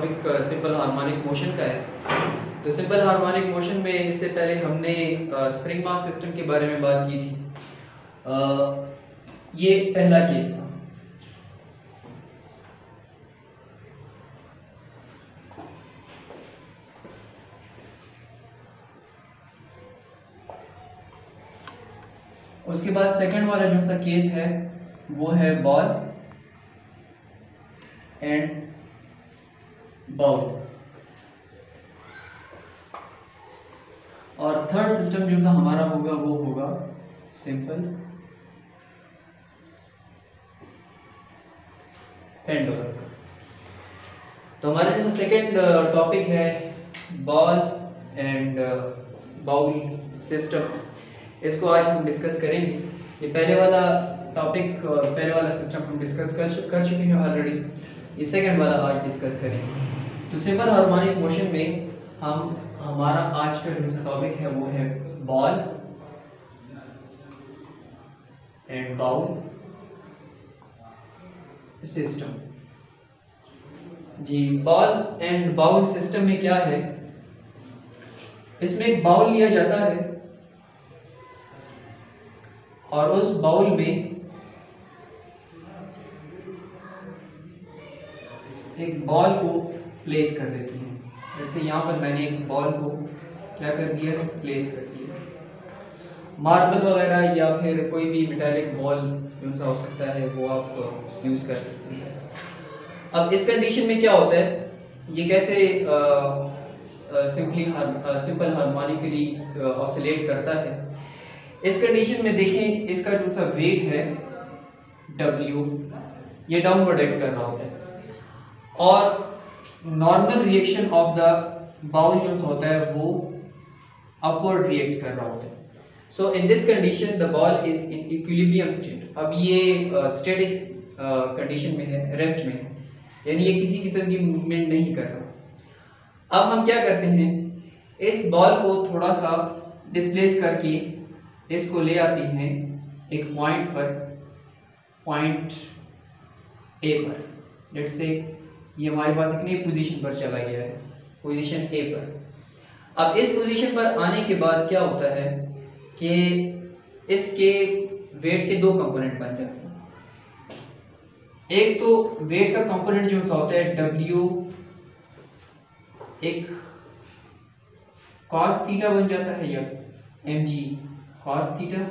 Topic simple harmonic motion का है। तो सिंपल हार्मोनिक मोशन में इससे पहले हमने स्प्रिंग मास सिस्टम के बारे में बात की थी। ये पहला केस था। उसके बाद सेकंड वाला जो सा केस है वो है बॉल एंड बाउल, और थर्ड सिस्टम जो सा हमारा होगा वो होगा सिंपल पेंडुलम। तो हमारा जो सेकंड टॉपिक है बॉल एंड बाउल सिस्टम, इसको आज हम डिस्कस करेंगे। ये पहले वाला टॉपिक, पहले वाला सिस्टम हम डिस्कस कर चुके हैं ऑलरेडी। ये सेकंड वाला आज डिस्कस करेंगे। तो सिंपल हार्मोनिक मोशन में हमारा आज का जो टॉपिक है वो है बॉल एंड बाउल सिस्टम। जी, बॉल एंड बाउल सिस्टम में क्या है, इसमें एक बाउल लिया जाता है और उस बाउल में एक बॉल को प्लेस कर देती है। जैसे यहाँ पर मैंने एक बॉल को क्या कर दिया है, प्लेस कर दिया। मार्बल वगैरह या फिर कोई भी मेटालिक बॉल जो सा हो सकता है वो आप यूज कर सकते हैं। अब इस कंडीशन में क्या होता है, ये कैसे सिंपल हार्मोनिकली ऑसिलेट करता है। इस कंडीशन में देखें, इसका जो सा वेट है W, ये डाउनवर्ड एक्ट कर रहा होता है और normal reaction of the bowl जो होता है वो अपवर्ड रिएक्ट कर रहा होता है। So in this condition the ball is in equilibrium state. अब ये स्टैटिक कंडीशन में है, रेस्ट में है, यानी ये किसी किस्म की मूवमेंट नहीं कर रहा। अब हम क्या करते हैं, इस बॉल को थोड़ा सा डिस्प्लेस करके इसको ले आते हैं एक पॉइंट पर, पॉइंट ए पर। लेट्स से ये हमारे पास एक नई पोजीशन पर चला गया है, पोजीशन ए पर। अब इस पोजीशन पर आने के बाद क्या होता है कि इसके वेट के दो कंपोनेंट बन जाते हैं। एक तो वेट का कंपोनेंट जो होता है W, एक cos थीटा बन जाता है या mg cos थीटा,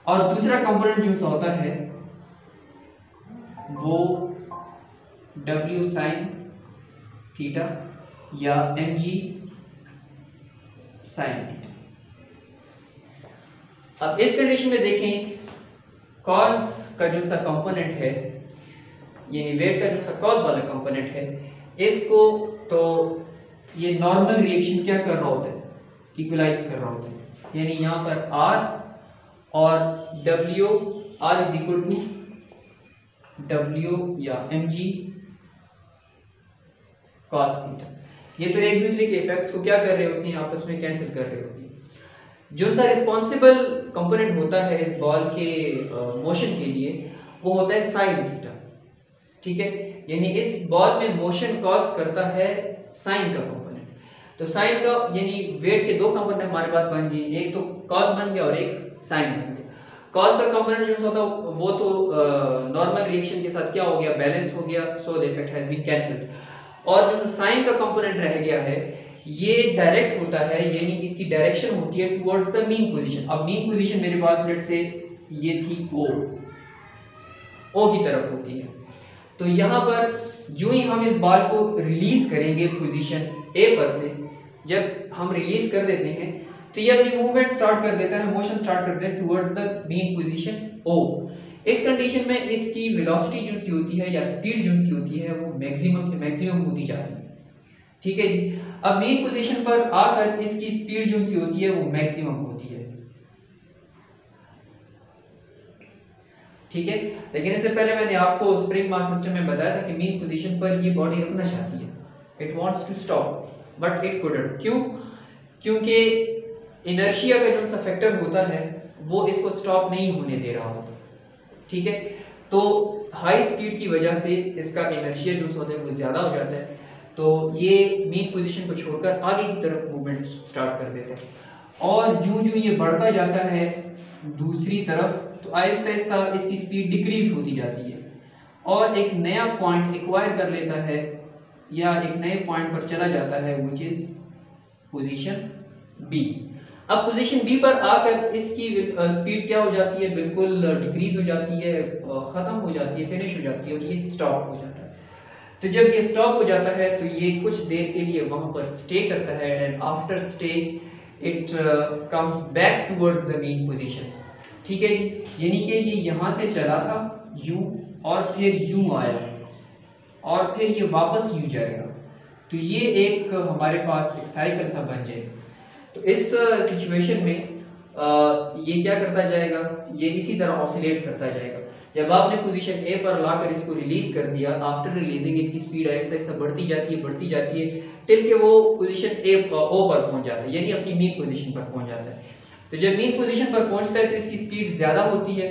और दूसरा कंपोनेंट जो होता है वो W sin थीटा या mg sin थीटा। अब इस कंडीशन में देखें, cos का जो सा कंपोनेंट है, यानी वेट का जो सा cos वाला कंपोनेंट है, इसको तो ये नॉर्मल रिएक्शन क्या कर रहा होता है, इक्वलाइज कर रहा होता है। यानी यहाँ पर R और W, R is equal to W या mg cos थीटा। ये तो एक दूसरे के इफेक्ट्स को क्या कर रहे होते हैं, आपस में कैंसिल कर रहे होते हैं। जो सा रिस्पॉन्सिबल कंपोनेंट होता है इस बॉल के मोशन के लिए वो होता है साइन थीटा। ठीक है, यानी इस बॉल में मोशन कॉज करता है साइन का कंपोनेंट। तो साइन का यानी वेट के दो कंपोनेंट हमारे पास बन गए, एक तो कॉज बन गया और एक साइन बन गया। कॉज का कंपोनेंट जो होता है वो तो नॉर्मल रिएक्शन के साथ क्या हो गया, बैलेंस हो गया, so the effect has been cancelled. और जो साइन का कंपोनेंट रह गया है ये डायरेक्ट होता है, यानी इसकी डायरेक्शन होती है टुवर्ड्स द मीन पोजीशन। अब मीन पोजीशन मेरे पास लेट से ये थी O की तरफ होती है। तो यहाँ पर जो ही हम इस बॉल को रिलीज करेंगे पोजीशन A पर से, जब हम रिलीज कर देते हैं तो ये अपनी मूवमेंट स्टार्ट कर देता है, मोशन स्टार्ट कर देता है towards the mean position O। इस कंडीशन में इसकी वेलोसिटी जो सी होती है या स्पीड जो सी होती है वो मैक्सिमम से मैक्सिमम होती जाती है। ठीक है जी। अब मीन पोजीशन पर आकर इसकी स्पीड जो सी होती है वो मैक्सिमम होती है। ठीक है, लेकिन इससे पहले मैंने आपको स्प्रिंग मास सिस्टम में बताया था कि मीन पोजीशन पर ये बॉडी रुकना चाहती है, it wants to stop but it couldn't. क्यों? क्योंकि इनर्शिया का जो सा फैक्टर होता है वो इसको स्टॉप नहीं होने दे रहा होता। ठीक है, तो हाई स्पीड की वजह से इसका इनर्शिया जो होता है वो ज़्यादा हो जाता है, तो ये मेन पोजीशन को छोड़कर आगे की तरफ मूवमेंट स्टार्ट कर देता है। और यूं यूं ये बढ़ता जाता है दूसरी तरफ, तो आहिस्ता आहिस्ता इसकी स्पीड डिक्रीज होती जाती है और एक नया पॉइंट एक्वायर कर लेता है या एक नए पॉइंट पर चला जाता है, विच इज पोजीशन बी। अब पोजीशन बी पर आकर इसकी स्पीड क्या हो जाती है, बिल्कुल डिक्रीज हो जाती है, खत्म हो जाती है, फिनिश हो जाती है और ये स्टॉप हो जाता है। तो जब ये स्टॉप हो जाता है तो ये कुछ देर के लिए वहां पर स्टे करता है and after stay it comes back towards the main position. ठीक है जी, यानी कि ये यहाँ से चला था यूं और फिर यूं आया और फिर ये वापस यूं जाएगा, तो ये एक हमारे पास एक साइकिल सा बन जाएगा। तो इस सिचुएशन में ये क्या करता जाएगा, ये इसी तरह ऑसिलेट करता जाएगा। जब आपने पोजीशन ए पर लाकर इसको रिलीज कर दिया, आफ्टर रिलीजिंग इसकी स्पीड आहिस्ता आहिस्ता बढ़ती जाती है टिल के वो पोजीशन ए ओ पर पहुंच जाता है, यानी अपनी मीन पोजीशन पर पहुंच जाता है। तो जब मीन पोजीशन पर पहुंचता है तो इसकी स्पीड ज़्यादा होती है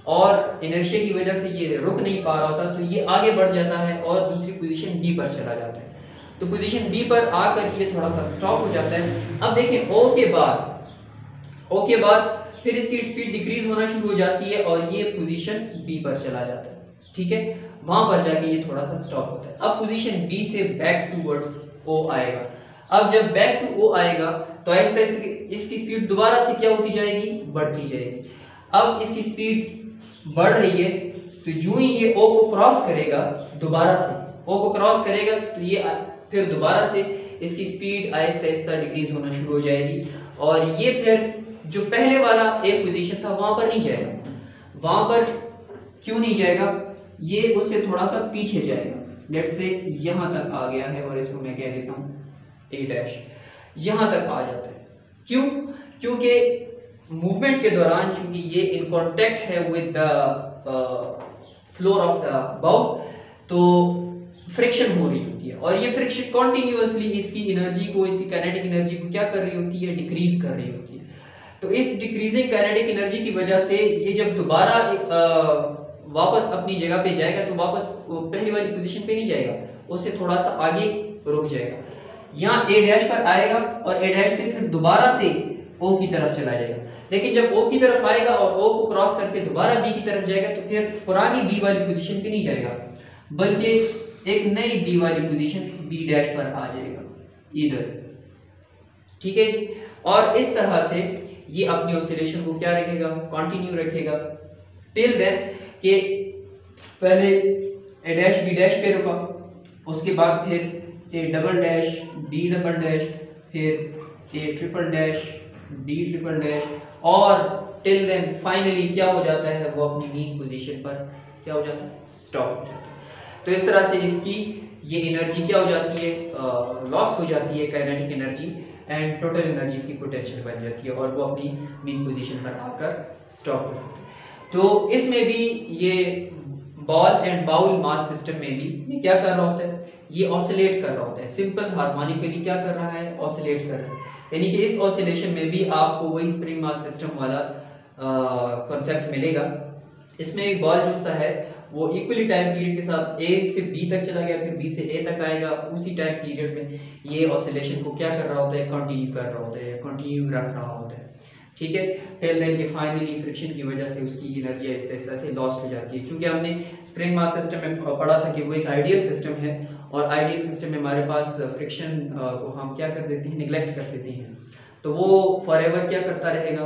और इनर्शिया की वजह से ये रुक नहीं पा रहा होता, तो ये आगे बढ़ जाता है और दूसरी पोजीशन बी पर चला जाता है। तो पोजीशन बी पर आकर ये थोड़ा सा स्टॉप हो जाता है। अब देखें ओ के बाद फिर इसकी स्पीड डिक्रीज होना शुरू हो जाती है और ये पोजीशन बी पर चला जाता है। ठीक है, वहां पर जाके ये थोड़ा सा स्टॉप होता है। अब पोजीशन बी से बैक टूवर्ड्स ओ आएगा। अब जब बैक टू ओ आएगा तो आहिस्ता इसकी स्पीड दोबारा से क्या होती जाएगी, बढ़ती जाएगी। अब इसकी स्पीड बढ़ रही है, तो यूं ही ये ओ को क्रॉस करेगा, दोबारा से ओ को क्रॉस करेगा तो ये फिर दोबारा से इसकी स्पीड आहिस्ता आहिस्ता डिक्रीज होना शुरू हो जाएगी और ये फिर जो पहले वाला एक पोजीशन था वहां पर नहीं जाएगा। वहां पर क्यों नहीं जाएगा, ये उससे थोड़ा सा पीछे जाएगा। लेट्स से यहां तक आ गया है और इसको मैं कह देता हूं ए डैश, यहां तक आ जाता है। क्यों, क्योंकि मूवमेंट के दौरान चूंकि ये इन कांटेक्ट है with the floor of the bowl, तो फ्रिक्शन हो रही होती है और ये फ्रिक्शन कॉन्टिन्यूसली इसकी एनर्जी को, इसकी काइनेटिक एनर्जी को क्या कर रही होती है, डिक्रीज कर रही होती है। तो इस डिक्रीजिंग काइनेटिक एनर्जी की वजह से ये जब दोबारा वापस अपनी जगह पे जाएगा तो वापस पहली वाली पोजीशन पे नहीं जाएगा, उससे थोड़ा सा आगे रुक जाएगा। यहाँ ए डैश पर आएगा और ए डैश से फिर दोबारा से ओ की तरफ चला जाएगा। लेकिन जब ओ की तरफ आएगा और ओ को क्रॉस करके दोबारा बी की तरफ जाएगा तो फिर पुरानी बी वाली पोजीशन पे नहीं जाएगा, बल्कि एक नई बी वाली पोजीशन बी डैश पर आ जाएगा इधर। ठीक है जी, और इस तरह से ये अपनी ऑसिलेशन को क्या रखेगा, कंटिन्यू रखेगा टिल देन कि पहले ए डैश बी डैश पे रुका, उसके बाद फिर A double dash D double dash, फिर A triple dash D triple dash और टिल देन फाइनली क्या हो जाता है, वो अपनी मीन पोजीशन पर क्या हो जाता है, स्टॉप हो जाता है। तो इस तरह से इसकी ये एनर्जी क्या हो जाती है, लॉस हो जाती है, kinetic energy and total energy इसकी पोटेंशियल बन जाती है और वो अपनी मेन पोजीशन पर आकर स्टॉप हो जाती है। तो इसमें भी ये ball and bowl mass system में भी ये क्या कर रहा होता है, ये ऑसिलेट कर रहा होता है, सिंपल हार्मोनिकली क्या कर रहा है, ऑसिलेट कर रहा है। यानी कि इस ऑसिलेशन में भी आपको वही स्प्रिंग मास सिस्टम वाला कॉन्सेप्ट मिलेगा। इसमें एक बॉल जो सा है वो इक्वली टाइम पीरियड के साथ ए से बी तक चला गया, फिर बी से ए तक आएगा, उसी टाइम पीरियड में ये ऑसिलेशन को क्या कर रहा होता है, कंटिन्यू कर रहा होता है, कंटिन्यू रख रहा होता है। ठीक है, टिल देन कि फाइनली फ्रिक्शन की वजह से उसकी एनर्जी इस तरह से लॉस्ट हो जाती है। क्योंकि हमने स्प्रिंग मास सिस्टम में पढ़ा था कि वो एक आइडियल सिस्टम है और आइडियल सिस्टम में हमारे पास फ्रिक्शन को हम क्या कर देते हैं, निगलेक्ट कर देते हैं, तो वो फॉर एवर क्या करता रहेगा,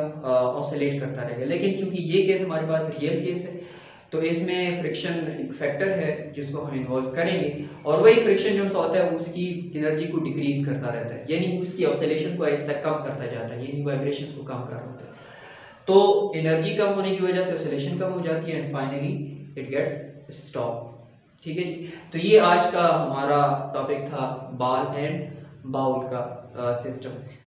ऑसिलेट करता रहेगा। लेकिन चूंकि ये केस हमारे पास रियल केस है तो इसमें फ्रिक्शन एक फैक्टर है जिसको हम इन्वॉल्व करेंगे और वही फ्रिक्शन जो होता है उसकी एनर्जी को डिक्रीज करता रहता है, यानी उसकी ऑसिलेशन को आहिस्ता कम करता जाता है, यानी वाइब्रेशंस को कम कर रहा होता है। तो एनर्जी कम होने की वजह से ऑसिलेशन कम हो जाती है and finally it gets stop. ठीक है जी, तो ये आज का हमारा टॉपिक था बॉल एंड बाउल का सिस्टम।